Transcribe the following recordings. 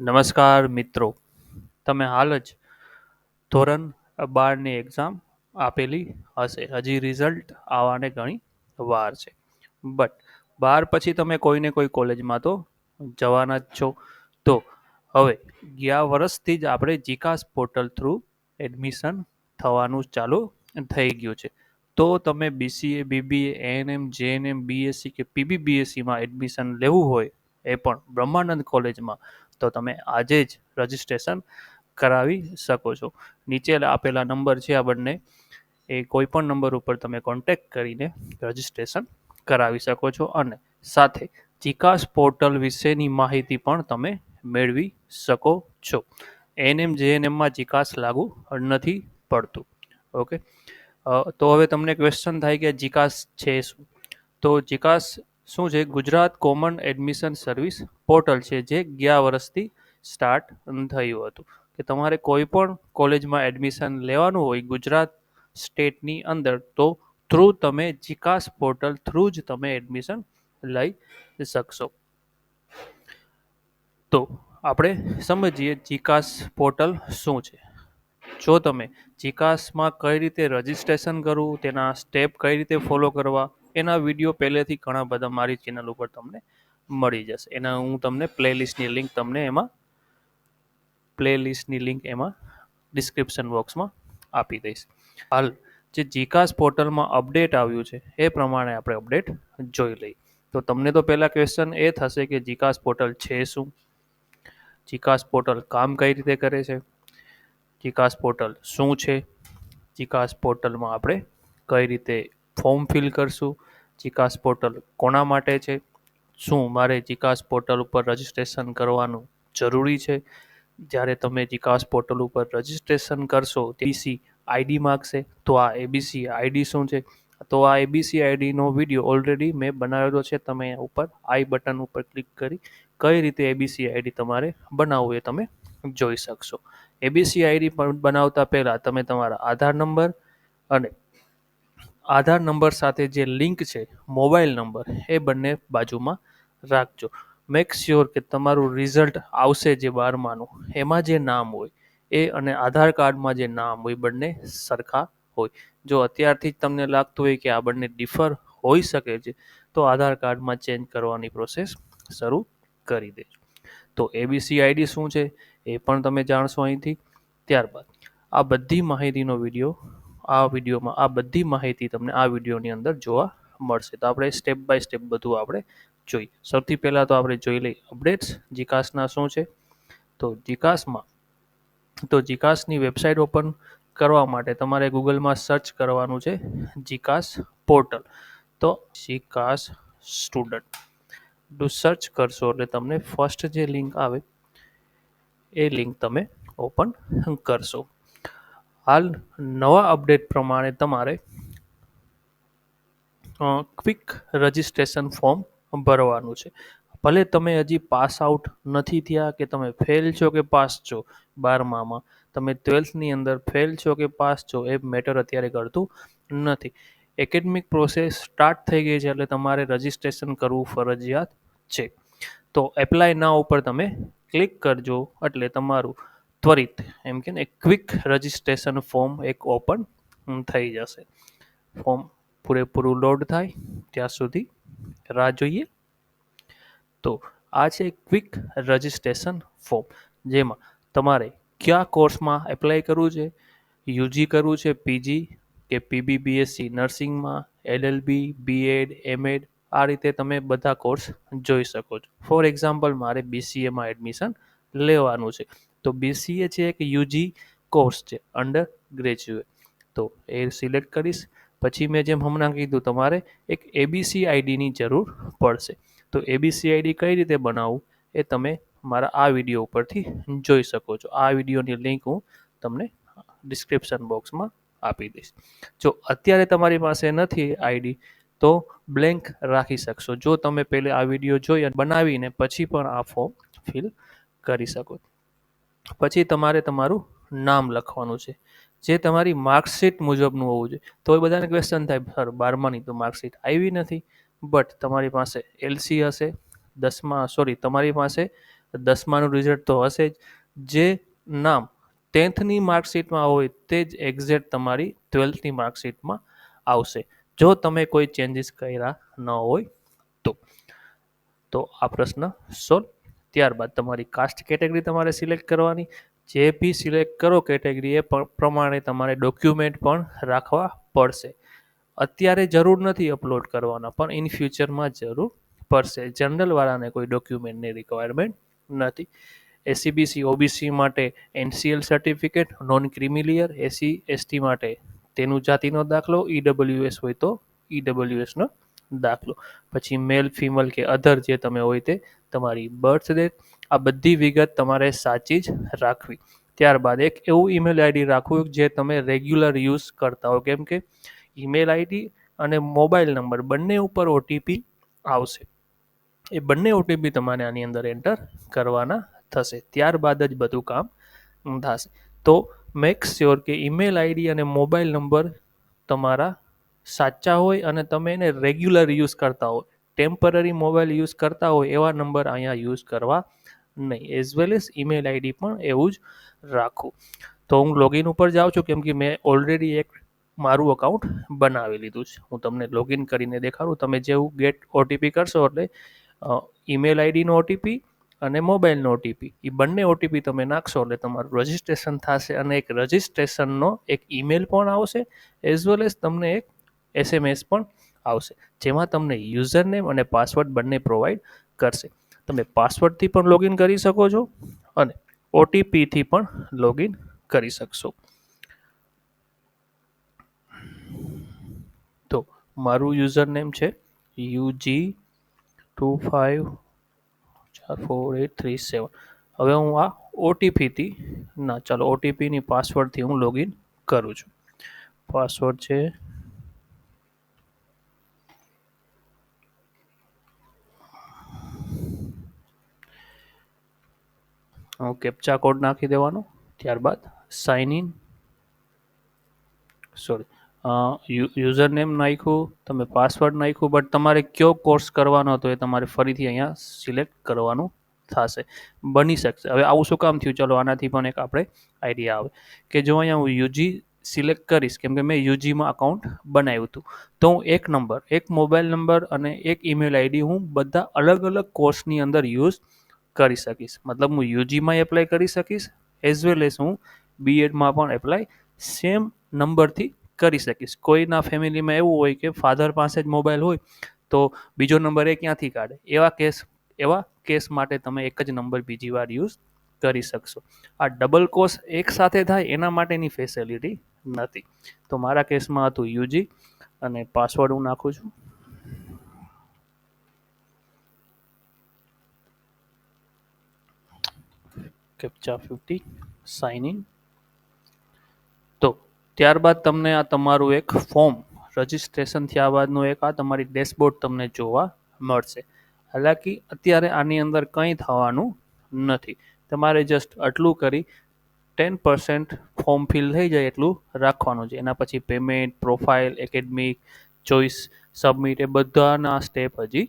નમસ્કાર મિત્રો, તમે હાલ જ ધોરણ 12ની એક્ઝામ આપેલી હશે. હજી રિઝલ્ટ આવવાને ઘણી વાર છે. બટ 12 પછી તમે કોઈને કોઈ કોલેજમાં તો જવાના જ છો. તો હવે ગયા વર્ષથી જ આપણે જીકાસ પોર્ટલ થ્રુ એડમિશન થવાનું ચાલુ થઈ ગયું છે. તો તમે બીસીએ, બીબીએ, એએનએમ, જેએનએમ, બીએસસી કે પીબીબીએસસીમાં એડમિશન લેવું હોય, એ પણ બ્રહ્માનંદ કોલેજમાં, તો તમે આજે જ રજિસ્ટ્રેશન કરાવી શકો છો. નીચે આપેલા નંબર છે આ બંને, એ કોઈ પણ નંબર ઉપર તમે કોન્ટેક્ટ કરીને રજિસ્ટ્રેશન કરાવી શકો છો અને સાથે જીકાસ પોર્ટલ વિશેની માહિતી પણ તમે મેળવી શકો છો. એએનએમ જેએનએમમાં જીકાસ લાગુ નથી પડતું. ઓકે, તો હવે તમને ક્વેશ્ચન થાય કે જીકાસ છે શું? તો જીકાસ શું છે? Gujarat common admission service portal છે, જે ગયા વર્ષથી સ્ટાર્ટ થયું હતું. કે તમારે કોઈ પણ કોલેજમાં એડમિશન લેવાનું હોય ગુજરાત સ્ટેટની અંદર, તો થ્રુ તમે જીકાસ પોર્ટલ થ્રુ જ તમે એડમિશન લઈ શકશો. તો આપણે સમજીએ જીકાસ પોર્ટલ શું છે. જો તમે જીકાસમાં કઈ રીતે રજિસ્ટ્રેશન કરવું, તેના સ્ટેપ કઈ રીતે ફોલો કરવા, એના વિડીયો પહેલેથી ઘણા બધા મારી ચેનલ ઉપર તમને મળી જશે. એના હું તમને પ્લેલિસ્ટની લિંક એમાં ડિસ્ક્રિપ્શન બોક્સમાં આપી દઈશ. હાલ જે જીકાસ પોર્ટલમાં અપડેટ આવ્યું છે એ પ્રમાણે આપણે અપડેટ જોઈ લઈએ. તો તમને તો પહેલા ક્વેશ્ચન એ થશે કે જીકાસ પોર્ટલ છે શું? જીકાસ પોર્ટલ કામ કઈ રીતે કરે છે? જીકાસ પોર્ટલ શું છે? જીકાસ પોર્ટલમાં આપણે કઈ રીતે ફોર્મ ફિલ કરશું? જીકાસ પોર્ટલ કોના માટે છે? શું મારે જીકાસ પોર્ટલ ઉપર રજિસ્ટ્રેશન કરવાનું જરૂરી છે? જ્યારે તમે જીકાસ પોર્ટલ ઉપર રજિસ્ટ્રેશન કરશો, એબીસી આઈડી માગશે. તો આ એબીસી આઈડી શું છે? તો આ એબીસી આઈડીનો વિડીયો ઓલરેડી મેં બનાવેલો છે. તમે ઉપર આઈ બટન ઉપર ક્લિક કરી કઈ રીતે એબીસી આઈડી તમારે બનાવવું એ તમે જોઈ શકશો. એબીસી આઈડી પણ બનાવતા પહેલાં તમે તમારા આધાર નંબર અને આધાર નંબર સાથે જે લિંક છે મોબાઈલ નંબર, એ બંને બાજુમાં રાખજો. મેક શ્યોર કે તમારું રિઝલ્ટ આવશે જે 12માનું, એમાં જે નામ હોય એ અને આધાર કાર્ડમાં જે નામ હોય બંને સરખા હોય. જો અત્યારથી જ તમને લાગતું હોય કે આ બંને ડિફર હોઈ શકે છે, તો આધાર કાર્ડમાં ચેન્જ કરવાની પ્રોસેસ શરૂ કરી દેજો. તો એબીસી આઈડી શું છે એ પણ તમે જાણશો અહીંથી. ત્યારબાદ આ બધી માહિતીનો વિડીયોમાં આ બધી માહિતી તમને આ વિડીયોની અંદર જોવા મળશે. તો આપણે સ્ટેપ બાય સ્ટેપ બધું આપણે જોઈએ. સૌથી પહેલાં તો આપણે જોઈ લઈએ અપડેટ્સ જીકાસના શું છે. તો જીકાસની વેબસાઇટ ઓપન કરવા માટે તમારે ગૂગલમાં સર્ચ કરવાનું છે જીકાસ પોર્ટલ. તો જીકાસ સ્ટુડન્ટ સર્ચ કરશો એટલે તમને ફર્સ્ટ જે લિંક આવે એ લિંક તમે ઓપન કરશો. હાલ નવા અપડેટ પ્રમાણે તમારે ક્વિક રજિસ્ટ્રેશન ફોર્મ ભરવાનું છે. ભલે તમે હજી પાસ આઉટ નથી થયા, કે તમે ફેલ છો કે પાસ છો 12મામાં, તમે 12થની અંદર ફેલ છો કે પાસ છો, એ મેટર અત્યારે કરતું નથી. એકેડમિક પ્રોસેસ સ્ટાર્ટ થઈ ગઈ છે એટલે તમારે રજિસ્ટ્રેશન કરવું ફરજિયાત છે. તો એપ્લાય નાઉ ઉપર તમે ક્લિક કરજો એટલે તમારું ત્વરિત એમ કે ને ક્વિક રજિસ્ટ્રેશન ફોર્મ એક ઓપન થઈ જશે. ફોર્મ પૂરેપૂરું લોડ થાય ત્યાં સુધી રાહ જોઈએ. તો આ છે ક્વિક રજિસ્ટ્રેશન ફોર્મ, જેમાં તમારે કયા કોર્સમાં એપ્લાય કરવું છે, યુજી કરવું છે, પીજી કે પીબીબીએસસી નર્સિંગમાં, એલએલબી, બીએડ, એમએડ, આ રીતે તમે બધા કોર્સ જોઈ શકો છો. ફોર એક્ઝામ્પલ મારે બીસીએમાં એડમિશન લેવાનું છે, તો બીસીએ છે એક યુજી કોર્સ છે, અંડર ગ્રેજ્યુએટ. તો એ સિલેક્ટ કરીશ. પછી મેં જેમ હમણાં કીધું, તમારે એક એબીસી આઈડીની જરૂર પડશે. તો એબીસી આઈડી કઈ રીતે બનાવવું એ તમે મારા આ વિડીયો ઉપરથી જોઈ શકો છો. આ વિડીયોની લિંક હું તમને ડિસ્ક્રિપ્શન બોક્સમાં આપી દઈશ. જો અત્યારે તમારી પાસે નથી આઈડી, તો બ્લેન્ક રાખી શકશો. જો તમે પહેલે આ વિડીયો જોઈ અને બનાવીને પછી પણ આ ફોર્મ ફિલ કરી શકો. પછી તમારે તમારું નામ લખવાનું છે, જે તમારી માર્કશીટ મુજબનું હોવું જોઈએ. તો એ બધાને ક્વેશ્ચન થાય, સર 12માની તો માર્કશીટ આવી નથી, બટ તમારી પાસે એલસી હશે, તમારી પાસે 10માનું રિઝલ્ટ તો હશે જ. જે નામ 10થની માર્કશીટમાં હોય તે જ એક્ઝેક્ટ તમારી 12થની માર્કશીટમાં આવશે, જો તમે કોઈ ચેન્જીસ કર્યા ન હોય તો. તો આ પ્રશ્ન સોલ્વ. ત્યારબાદ તમારી કાસ્ટ કેટેગરી તમારે સિલેક્ટ કરવાની. જે બી સિલેક્ટ કરો કેટેગરી એ પ્રમાણે તમારે ડોક્યુમેન્ટ પણ રાખવા પડશે. અત્યારે જરૂર નથી અપલોડ કરવાના, પણ ઇન ફ્યુચરમાં જરૂર પડશે. જનરલવાળાને કોઈ ડોક્યુમેન્ટની રિક્વાયરમેન્ટ નથી. એસસીબીસી ઓબીસી માટે NCL certificate, non creamy layer, SC ST માટે તેનું જાતિનો દાખલો, ઈડબ્લ્યુએસ હોય તો ઈડબ્લ્યુએસનો દાખલો. પછી મેલ ફિમેલ કે અધર જે તમે હોય તે તમારી બર્થ ડેટ, આ બધી વિગત તમારે સાચી જ રાખવી. ત્યારબાદ એક એવું ઈમેલ આઈડી રાખવું જે તમે રેગ્યુલર યુઝ કરતા હો, કેમ કે ઈમેલ આઈડી અને મોબાઈલ નંબર બંને ઉપર ઓટીપી આવશે. એ બંને ઓટીપી તમારે આની અંદર એન્ટર કરવાના થશે. ત્યારબાદ જ બધું કામ થશે. તો મેક શ્યોર કે ઈમેલ આઈડી અને મોબાઈલ નંબર તમારા સાચા હોય અને તમે એને રેગ્યુલર યુઝ કરતા હોય. ટેમ્પરરી મોબાઈલ યુઝ કરતા હોય એવા નંબર અહીંયા યુઝ કરવા નહીં. As well as email ID પણ એવું જ રાખવું. તો હું લોગિન ઉપર જાઉં છું, કેમ કે મેં ઓલરેડી એક મારું અકાઉન્ટ બનાવી લીધું છે. હું તમને લોગિન કરીને દેખાડું. તમે જેવું ગેટ ઓટીપી કરશો એટલે ઈમેલ આઈડીનો ઓટીપી અને મોબાઈલનો ઓટીપી, એ બંને ઓટીપી તમે નાખશો એટલે તમારું રજિસ્ટ્રેશન થશે, અને એક રજિસ્ટ્રેશનનો એક ઈમેલ પણ આવશે, એઝ વેલ એઝ તમને એક એસએમએસ પણ આવશે, જેમાં તમને યુઝર નેમ અને પાસવર્ડ બંને પ્રોવાઈડ કરશે. તમે પાસવર્ડથી પણ લોગિન કરી શકો છો અને ઓટીપીથી પણ લોગિન કરી શકશો. તો મારું યુઝર નેમ છે UG25448337. હવે હું આ ઓટીપીથી ઓટીપીની પાસવર્ડથી હું લોગિન કરું છું. પાસવર્ડ છે કેપ્ચા કોડ નાખી દેવાનો. ત્યારબાદ સાઇન ઇન, યુઝર નેમ નાખ્યું, તમે પાસવર્ડ નાખ્યું, બટ તમારે કયો કોર્સ કરવાનો હતો એ તમારે ફરીથી અહીંયા સિલેક્ટ કરવાનું થશે. બની શકશે. હવે આવું શું કામ થયું? ચલો આનાથી પણ એક આપણે આઈડિયા આવે કે જો અહીંયા હું યુજી સિલેક્ટ કરીશ, કેમ કે મેં યુજીમાં અકાઉન્ટ બનાવ્યું હતું, તો હું એક નંબર, એક મોબાઈલ નંબર અને એક ઈમેલ આઈડી હું બધા અલગ અલગ કોર્સની અંદર યુઝ કરી શકીશ. મતલબ હું યુજીમાં એપ્લાય કરી શકીશ, એઝ વેલ એઝ હું બીએડમાં પણ એપ્લાય સેમ નંબરથી કરી શકીશ. કોઈના ફેમિલીમાં એવું હોય કે ફાધર પાસે જ મોબાઈલ હોય તો બીજો નંબર એ ક્યાંથી કાઢે? એવા કેસ માટે તમે એક જ નંબર બીજી વાર યુઝ કરી શકશો. આ ડબલ કોર્સ એક સાથે થાય એના માટેની ફેસિલિટી નથી. તો મારા કેસમાં હતું યુજી, અને પાસવર્ડ હું નાખું છું કેપ્ચા 50, સાઇન ઇન. તો ત્યારબાદ તમને આ તમારું એક ફોર્મ રજિસ્ટ્રેશન થયા બાદનું એક આ તમારી ડેશબોર્ડ તમને જોવા મળશે. હાલાકી અત્યારે આની અંદર કંઈ થવાનું નથી. તમારે જસ્ટ આટલું કરી 10% ફોર્મ ફિલ થઈ જાય એટલું રાખવાનું છે. એના પછી payment, profile, academic, choice, submit, એ બધાના સ્ટેપ હજી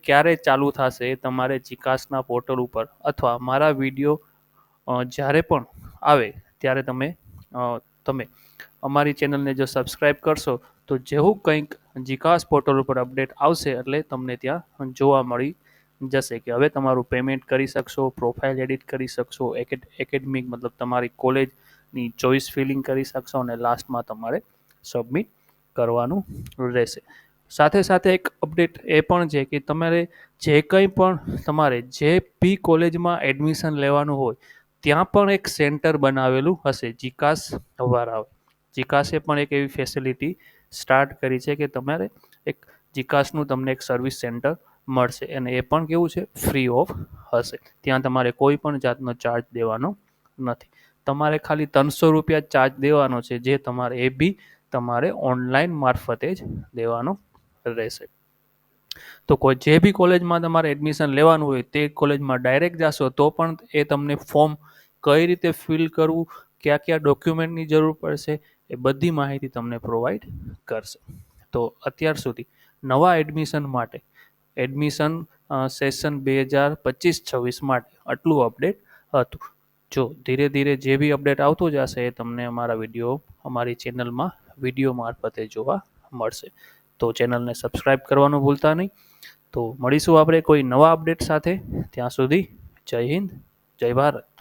ક્યારે ચાલુ થશે એ તમારે જીકાસના પોર્ટલ ઉપર અથવા મારા વિડીયો જ્યારે પણ આવે ત્યારે તમે અમારી ચેનલને જો સબસ્ક્રાઈબ કરશો તો જેવું કંઈક જીકાસ પોર્ટલ ઉપર અપડેટ આવશે એટલે તમને ત્યાં જોવા મળી જશે કે હવે તમારું પેમેન્ટ કરી શકશો, પ્રોફાઇલ એડિટ કરી શકશો, એકેડમિક મતલબ તમારી કોલેજની ચોઇસ ફિલિંગ કરી શકશો, અને લાસ્ટમાં તમારે સબમિટ કરવાનું રહેશે. સાથે સાથે એક અપડેટ એ પણ છે કે તમારે જે કંઈ પણ તમારે જે બી કોલેજમાં એડમિશન લેવાનું હોય ત્યાં પણ એક સેન્ટર બનાવેલું હશે. જીકાસ વાળાએ જીકાસે પણ એક એવી ફેસિલિટી સ્ટાર્ટ કરી છે કે તમારે એક જીકાસનું તમને એક સર્વિસ સેન્ટર મળશે, અને એ પણ કેવું છે? ફ્રી ઓફ હશે. ત્યાં તમારે કોઈ પણ જાતનો ચાર્જ દેવાનો નથી. તમારે ખાલી 300 રૂપિયા ચાર્જ દેવાનો છે, જે તમારે એ બી તમારે ઓનલાઈન મારફતે જ દેવાનો રહેશે. તો કોઈ જે બી કોલેજમાં તમારે એડમિશન લેવાનું હોય તે કોલેજમાં ડાયરેક્ટ જાશો તો પણ એ તમને ફોર્મ કઈ રીતે ફિલ કરવું, કયા કયા ડોક્યુમેન્ટની જરૂર પડશે, એ બધી માહિતી તમને પ્રોવાઈડ કરશે. તો અત્યાર સુધી નવા એડમિશન માટે એડમિશન સેશન 2025-26 માટે આટલું અપડેટ હતું. જો ધીરે ધીરે જે બી અપડેટ આવતું જશે એ તમને અમારા વિડીયો અમારી ચેનલમાં વિડીયો મારફતે જોવા મળશે. તો ચેનલને સબસ્ક્રાઈબ કરવાનું ભૂલતા નહીં. તો મળીશું આપણે કોઈ નવા અપડેટ સાથે. ત્યાં સુધી જય હિન્દ, જય ભારત.